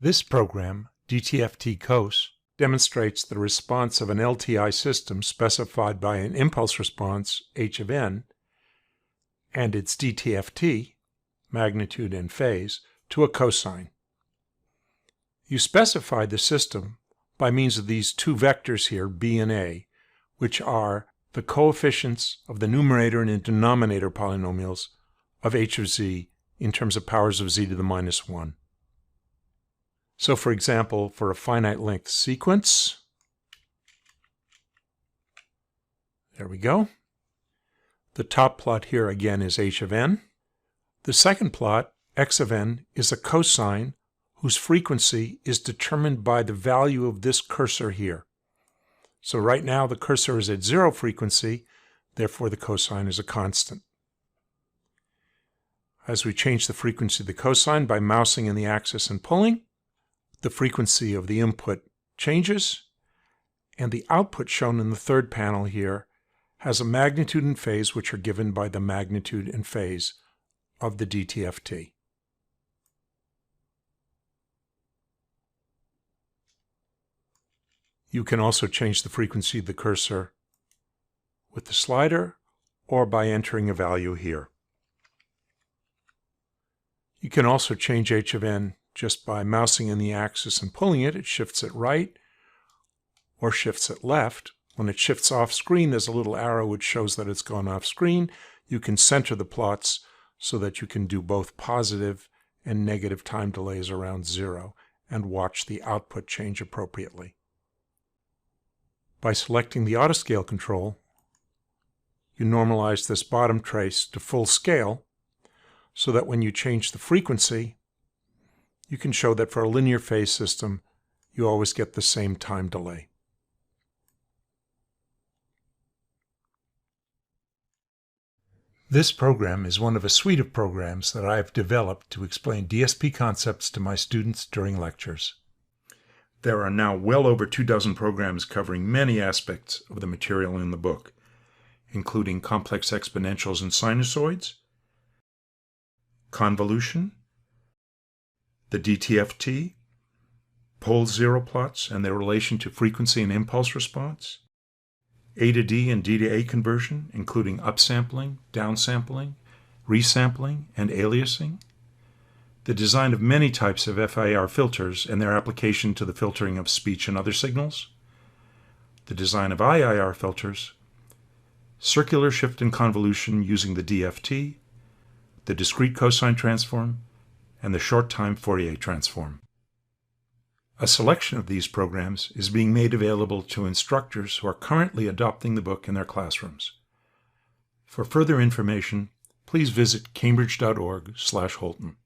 This program, DTFTCOS, demonstrates the response of an LTI system specified by an impulse response, h of n, and its DTFT, magnitude and phase, to a cosine. You specify the system by means of these two vectors here, b and a, which are the coefficients of the numerator and denominator polynomials of h of z in terms of powers of z to the minus 1. So for example, for a finite length sequence, there we go. The top plot here again is h of n. The second plot, x of n, is a cosine whose frequency is determined by the value of this cursor here. So right now the cursor is at 0 frequency, therefore the cosine is a constant. As we change the frequency of the cosine by mousing in the axis and pulling, the frequency of the input changes, and the output shown in the third panel here has a magnitude and phase which are given by the magnitude and phase of the DTFT. You can also change the frequency of the cursor with the slider or by entering a value here. You can also change h of n just by mousing in the axis and pulling it. It shifts it right or shifts it left. When it shifts off screen, there's a little arrow which shows that it's gone off screen. You can center the plots so that you can do both positive and negative time delays around 0 and watch the output change appropriately. By selecting the autoscale control, you normalize this bottom trace to full scale so that when you change the frequency, you can show that for a linear phase system, you always get the same time delay. This program is one of a suite of programs that I have developed to explain DSP concepts to my students during lectures. There are now well over 24 programs covering many aspects of the material in the book, including complex exponentials and sinusoids, convolution, the DTFT, pole zero plots and their relation to frequency and impulse response, A to D and D to A conversion, including upsampling, downsampling, resampling, and aliasing, the design of many types of FIR filters and their application to the filtering of speech and other signals, the design of IIR filters, circular shift and convolution using the DFT, the discrete cosine transform, and the short-time Fourier transform. A selection of these programs is being made available to instructors who are currently adopting the book in their classrooms. For further information, please visit cambridge.org/Holton.